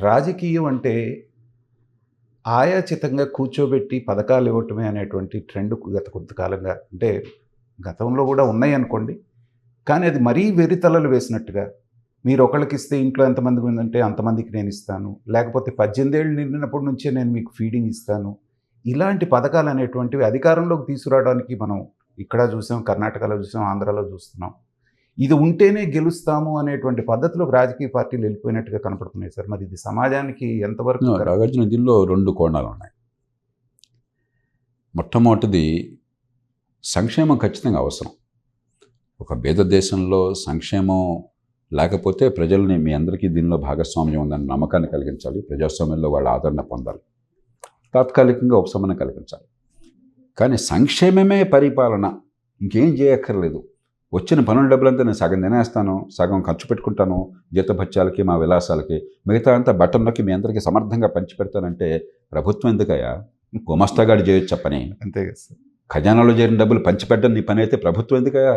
రాజకీయం అంటే ఆయాచితంగా కూర్చోబెట్టి పథకాలు ఇవ్వటమే అనేటువంటి ట్రెండ్ గత కొంతకాలంగా అంటే గతంలో కూడా ఉన్నాయనుకోండి. కానీ అది మరీ వెర్రితలలు వేసినట్టుగా మీరు ఒకళ్ళకి ఇస్తే ఇంట్లో ఎంతమంది ఉందంటే అంతమందికి నేను ఇస్తాను. లేకపోతే 18 ఏళ్ళు నిండినప్పటి నుంచే నేను మీకు ఫీడింగ్ ఇస్తాను. ఇలాంటి పథకాలు అనేటువంటివి అధికారంలోకి తీసుకురావడానికి మనం ఇక్కడ చూసాం, కర్ణాటకలో చూసాం, ఆంధ్రాలో చూస్తున్నాం. ఇది ఉంటేనే గెలుస్తాము అనేటువంటి పద్ధతిలోకి రాజకీయ పార్టీలు వెళ్ళిపోయినట్టుగా కనపడుతున్నాయి సార్. మరి ఇది సమాజానికి ఎంతవరకు నాగార్జున దీనిలో 2 కోణాలు ఉన్నాయి. మొట్టమొదటిది సంక్షేమం ఖచ్చితంగా అవసరం. ఒక పేద దేశంలో సంక్షేమం లేకపోతే ప్రజల్ని మీ అందరికీ దీనిలో భాగస్వామ్యం ఉందని నమ్మకాన్ని కలిగించాలి. ప్రజాస్వామ్యంలో వాళ్ళ ఆదరణ పొందాలి. తాత్కాలికంగా ఉపశమనం కలిగించాలి. కానీ సంక్షేమమే పరిపాలన, ఇంకేం చేయక్కర్లేదు. వచ్చిన పనుల డబ్బులంతా నేను సగం తినేస్తాను, సగం ఖర్చు పెట్టుకుంటాను జీతభత్యాలకి, మా విలాసాలకి, మిగతా అంతా బట్టన్లోకి మీ అందరికీ సమర్థంగా పంచిపెడతానంటే ప్రభుత్వం ఎందుకయ్యా? గుమస్తాగాడు చేయొచ్చు పని. అంతే కదా సార్. ఖజానాలో చేరిన డబ్బులు పంచిపెట్టడం నీ పని అయితే ప్రభుత్వం ఎందుకయ్యా?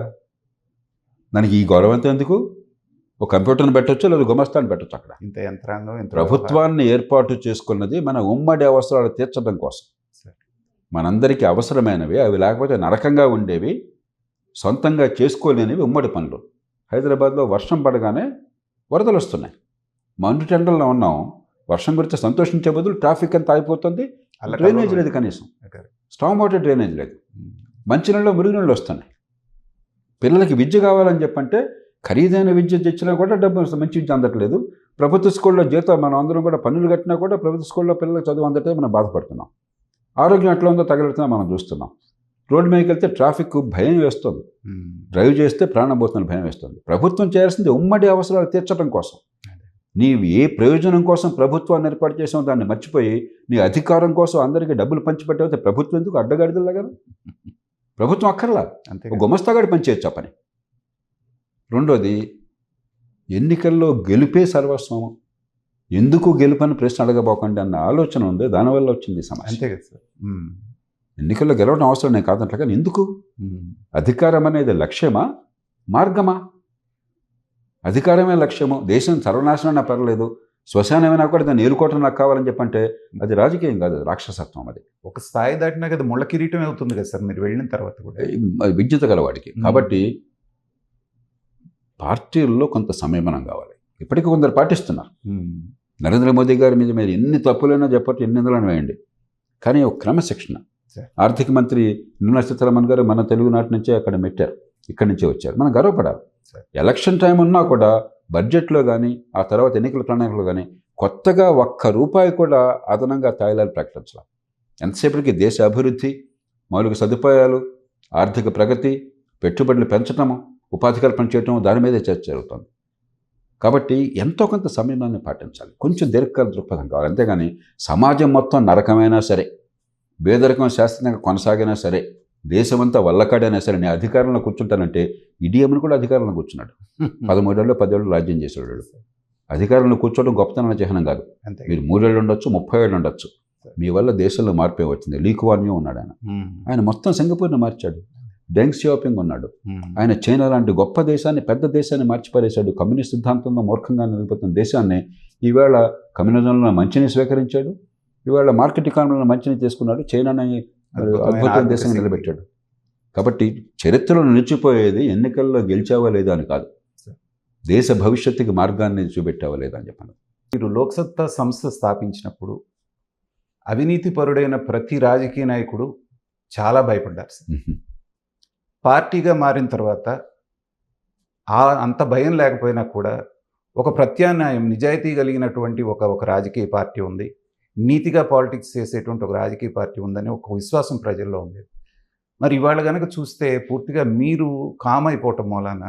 దానికి ఈ గౌరవంతో ఎందుకు? ఒక కంప్యూటర్ని పెట్టవచ్చు, లేదా గుమస్తాన్ని పెట్టచ్చు. అక్కడ ఇంత యంత్రాంగం, ప్రభుత్వాన్ని ఏర్పాటు చేసుకున్నది మన ఉమ్మడి అవసరాలు తీర్చడం కోసం. మనందరికీ అవసరమైనవి, అవి లేకపోతే నరకంగా ఉండేవి, సొంతంగా చేసుకోలేనివి ఉమ్మడి పనులు. హైదరాబాద్లో వర్షం పడగానే వరదలు వస్తున్నాయి. మండు టెండల్లో ఉన్నాం. వర్షం గురించి సంతోషించే బదులు ట్రాఫిక్ అంతా ఆగిపోతుంది. డ్రైనేజ్ లేదు, కనీసం స్టామ్ వాటర్ డ్రైనేజ్ లేదు. మంచినీళ్ళు, మురుగునీళ్ళు వస్తున్నాయి. పిల్లలకి విద్య కావాలని చెప్పంటే ఖరీదైన విద్య తెచ్చినా కూడా డబ్బు మంచి విద్య అందట్లేదు. ప్రభుత్వ స్కూల్లో జీతం మనం అందరం కూడా పన్నులు కట్టినా కూడా ప్రభుత్వ స్కూల్లో పిల్లలకు చదువు అందట్లేదు. మనం బాధపడుతున్నాం. ఆరోగ్యం ఎట్లా ఉందో తగలుతున్నా మనం చూస్తున్నాం. రోడ్డు మీదకి వెళ్తే ట్రాఫిక్ భయం వేస్తుంది. డ్రైవ్ చేస్తే ప్రాణభూతున్న భయం వేస్తుంది. ప్రభుత్వం చేయాల్సింది ఉమ్మడి అవసరాలు తీర్చడం కోసం. నీవు ఏ ప్రయోజనం కోసం ప్రభుత్వాన్ని ఏర్పాటు చేసావు దాన్ని మర్చిపోయి నీ అధికారం కోసం అందరికీ డబ్బులు పంచిపెట్టే ప్రభుత్వం ఎందుకు? అడ్డగాడిదలాగా ప్రభుత్వం అక్కర్లా, అంతే గుమస్తాగాడి పనిచేయచ్చు ఆ పని. రెండోది, ఎన్నికల్లో గెలుపే సర్వస్వము. ఎందుకు గెలుపని ప్రశ్న అడగబోకండి అన్న ఆలోచన ఉంది. దానివల్ల వచ్చింది సమస్య. అంతే కదా సార్. ఎన్నికల్లో గెలవడం అవసరం నేను కాదంటే, కానీ ఎందుకు? అధికారం అనేది లక్ష్యమా, మార్గమా? అధికారమే లక్ష్యము. దేశం సర్వనాశనం నాకు పర్లేదు, శ్మశానమైనా కూడా దాన్ని ఏలుకోవటం నాకు కావాలని చెప్పంటే అది రాజకీయం కాదు, అది రాక్షసత్వం. అది ఒక స్థాయి దాటినా కదా ముళ్ళ కిరీటం అవుతుంది కదా సార్ మీరు వెళ్ళిన తర్వాత కూడా, విద్యుత గలవాడికి. కాబట్టి పార్టీల్లో కొంత సంయమనం కావాలి. ఇప్పటికీ కొందరు పాటిస్తున్నారు. నరేంద్ర మోదీ గారి మీద మీరు ఎన్ని తప్పులైనా చెప్పట్టు, ఎన్ని నిందలను వేయండి, కానీ ఒక క్రమశిక్షణ. ఆర్థిక మంత్రి నిర్మలా సీతారామన్ గారు మన తెలుగునాటి నుంచే అక్కడ మెట్టారు, ఇక్కడి నుంచే వచ్చారు. మనం గర్వపడాలి. ఎలక్షన్ టైం ఉన్నా కూడా బడ్జెట్లో కానీ ఆ తర్వాత ఎన్నికల ప్రణాళికలో కానీ కొత్తగా ₹1 కూడా అదనంగా తాయిలాలు ప్రకటించాలి. ఎంతసేపటికి దేశ అభివృద్ధి, మౌలిక సదుపాయాలు, ఆర్థిక ప్రగతి, పెట్టుబడులు పెంచడము, ఉపాధి కల్పన చేయటం, దాని మీదే చర్చ జరుగుతుంది. కాబట్టి ఎంతో కొంత సమయాన్ని పాటించాలి. కొంచెం దీర్ఘకాల దృక్పథం కావాలి. అంతేగాని సమాజం మొత్తం నరకమైనా సరే, పేదరికం శాస్త్రంగా కొనసాగినా సరే, దేశమంతా వల్లకాడైనా సరే నేను అధికారంలో కూర్చుంటానంటే ఇడియమ్ని కూడా అధికారంలో కూర్చున్నాడు. 13 ఏళ్ళు 10 ఏళ్ళు రాజ్యం చేసేవాడు. అధికారంలో కూర్చోవడం గొప్పతనం చిహ్నం కాదు. మీరు 3 ఏళ్ళు ఉండొచ్చు, 30 ఏళ్ళు ఉండొచ్చు. మీ వల్ల దేశంలో మార్పే వచ్చింది. లీకువాన్యూ ఉన్నాడు ఆయన. ఆయన మొత్తం సింగపూర్ని మార్చాడు. డెంగ్ షియాపింగ్ ఉన్నాడు. ఆయన చైనా లాంటి గొప్ప దేశాన్ని, పెద్ద దేశాన్ని మార్చిపారేశాడు. కమ్యూనిస్ట్ సిద్ధాంతంలో మూర్ఖంగా నిలిపోతున్న దేశాన్ని ఈవేళ కమ్యూనిజంలో మంచిని స్వీకరించాడు. ఇవాళ మార్కెట్ ఎకానమీలో మంచిని తీసుకున్నాడు. చైనాని అద్భుతమైన దేశంగా నిలబెట్టాడు. కాబట్టి చరిత్రలో నిలిచిపోయేది ఎన్నికల్లో గెలిచావా లేదా అని కాదు, దేశ భవిష్యత్తుకి మార్గాన్ని చూపెట్టావా లేదా అని చెప్పాను. మీరు లోక్సత్తా సంస్థ స్థాపించినప్పుడు అవినీతిపరుడైన ప్రతి రాజకీయ నాయకుడు చాలా భయపడ్డారు సార్. పార్టీగా మారిన తర్వాత అంత భయం లేకపోయినా కూడా ఒక ప్రత్యామ్నాయం, నిజాయితీ కలిగినటువంటి ఒక రాజకీయ పార్టీ ఉంది, నీతిగా పాలిటిక్స్ చేసేటువంటి ఒక రాజకీయ పార్టీ ఉందని ఒక విశ్వాసం ప్రజల్లో ఉండేది. మరి ఇవాళ కనుక చూస్తే పూర్తిగా మీరు కామ్ అయిపోవటం మూలాన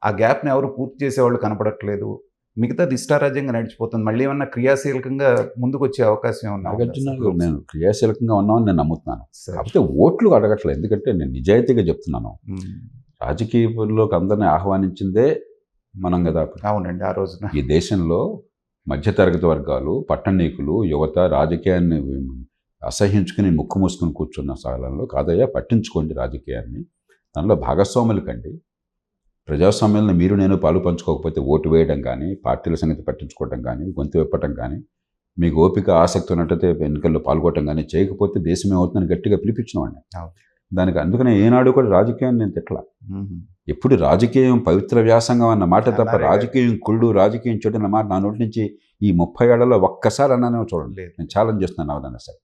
ఆ గ్యాప్ని ఎవరు పూర్తి చేసేవాళ్ళు కనపడట్లేదు. మిగతాది ఇష్టారాజ్యంగా నడిచిపోతుంది. మళ్ళీ ఏమన్నా క్రియాశీలకంగా ముందుకు వచ్చే అవకాశం ఏమన్నా? నేను క్రియాశీలకంగా ఉన్నామని నేను నమ్ముతున్నాను. కాకపోతే ఓట్లు అడగట్లేదు, ఎందుకంటే నేను నిజాయితీగా చెప్తున్నాను. రాజకీయంలోకి అందరినీ ఆహ్వానించిందే మనం కదా. అవునండి. ఆ రోజున ఈ దేశంలో మధ్యతరగతి వర్గాలు, పట్టణీకులు, యువత రాజకీయాన్ని అసహ్యించుకుని ముక్కు మూసుకుని కూర్చున్న స్థలంలో కాదయ్యా, పట్టించుకోండి రాజకీయాన్ని, దానిలో భాగస్వాములు కండి. ప్రజాస్వామ్యంలో మీరు నేను పాలు పంచుకోకపోతే ఓటు వేయడం కానీ, పార్టీల సంగతి పట్టించుకోవడం కానీ, గొంతు విప్పటం కానీ, మీకు ఓపిక ఆసక్తి ఉన్నట్టయితే ఎన్నికల్లో పాల్గొనడం కానీ చేయకపోతే దేశం ఏమవుతుందని గట్టిగా పిలిపించినవాడిని. దానికి అందుకనే ఏనాడు కూడా రాజకీయాన్ని నేను తిట్టలా. ఎప్పుడు రాజకీయం పవిత్ర వ్యాసంగం అన్న మాట తప్ప రాజకీయం కుళ్ళు, రాజకీయం చెడు అన్న మాట నా నోటి నుంచి ఈ 30 ఏళ్లలో ఒక్కసారి అన్నానే చూడండి. నేను ఛాలెంజ్ చేస్తున్నాను ఎవరైనా సరే.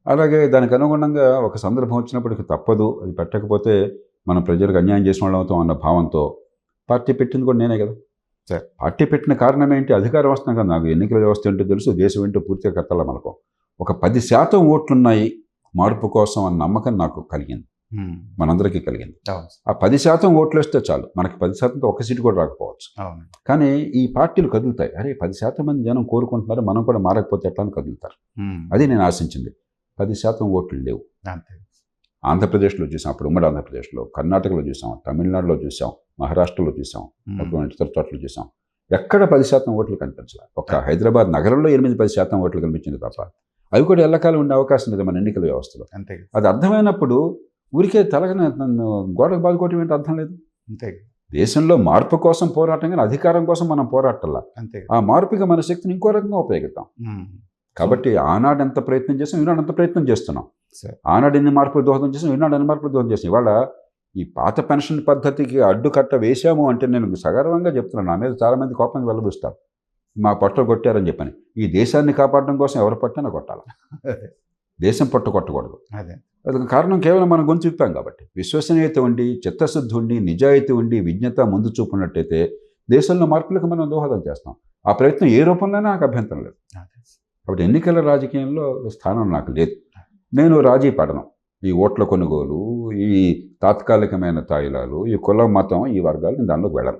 అలాగే దానికి అనుగుణంగా ఒక సందర్భం వచ్చినప్పటికి తప్పదు, అది పెట్టకపోతే మనం ప్రజలకు అన్యాయం చేసిన వాళ్ళు అవుతాం అన్న భావంతో పార్టీ పెట్టింది కూడా నేనే కదా. పార్టీ పెట్టిన కారణం ఏంటి? అధికారం వస్తున్నాం కదా. నాకు ఎన్నికల వ్యవస్థ ఏంటో తెలుసు, దేశం ఏంటో పూర్తిగా కట్టాల. మనకు ఒక 10% ఓట్లున్నాయి మార్పు కోసం అన్న నమ్మకం నాకు కలిగింది, మనందరికీ కలిగింది. ఆ 10% ఓట్లు వస్తే చాలు, మనకి 10%తో ఒక సీటు కూడా రాకపోవచ్చు. కానీ ఈ పార్టీలు కదులుతాయి. అరే 10% మంది జనం కోరుకుంటున్నారు, మనం కూడా మారకపోతే ఎట్లా అని కదులుతారు. అది నేను ఆశించింది. 10% ఓట్లు లేవు. ఆంధ్రప్రదేశ్లో చూసాం, అప్పుడు ఉమ్మడి ఆంధ్రప్రదేశ్లో, కర్ణాటకలో చూసాం, తమిళనాడులో చూసాం, మహారాష్ట్రలో చూసాం, ఇతర చోట్ల చూసాం. ఎక్కడ 10% ఓట్లు కనిపించాలి. ఒక హైదరాబాద్ నగరంలో 8-10% ఓట్లు కనిపించింది తప్ప అవి కూడా ఎల్లకాలం ఉండే అవకాశం లేదు మన ఎన్నికల వ్యవస్థలో. అంతే. అది అర్థమైనప్పుడు ఊరికే తలగన గోడకు బాదుకోవటం ఏంటి అర్థం లేదు. అంతే. దేశంలో మార్పు కోసం పోరాటం కానీ అధికారం కోసం మనం పోరాటల్లా. అంతే. ఆ మార్పుగా మన శక్తిని ఇంకో రకంగా ఉపయోగిద్దాం. కాబట్టి ఆనాడు ఎంత ప్రయత్నం చేసాం, ఈనాడు అంత ప్రయత్నం చేస్తున్నాం. ఆనాడు ఎన్ని మార్పులు దోహదం చేసాం, ఈనాడు ఎన్ని మార్పులు దోహదం చేసాం. ఇవాళ ఈ పాత పెన్షన్ పద్ధతికి అడ్డుకట్ట వేశాము అంటే నేను సగర్వంగా చెప్తున్నాను. నా మీద చాలామంది కోపంగా వెళ్ళబుస్తారు, మా పొట్ట కొట్టారని చెప్పని. ఈ దేశాన్ని కాపాడడం కోసం ఎవరు పట్టినా కొట్టాలి, దేశం పొట్ట కొట్టకూడదు. అది కారణం కేవలం మనం గొంతు విప్పాం కాబట్టి. విశ్వసనీయత ఉండి, చిత్తశుద్ధి ఉండి, నిజాయితీ ఉండి, విజ్ఞత ముందు చూపున్నట్టయితే దేశంలో మార్పులకు మనం దోహదం చేస్తాం. ఆ ప్రయత్నం ఏ రూపంలోనే నాకు అభ్యంతరం లేదు. కాబట్టి ఎన్నికల రాజకీయంలో స్థానం నాకు లేదు. నేను రాజీ పడను. ఈ ఓట్ల కొనుగోలు, ఈ తాత్కాలికమైన తాయిలాలు, ఈ కులం మతం, ఈ వర్గాలు నేను దానిలోకి వెళ్ళను.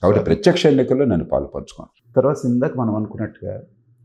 కాబట్టి ప్రత్యక్ష ఎన్నికల్లో నేను పాలు పంచుకోను. తర్వాత ఇందాక మనం అనుకున్నట్టుగా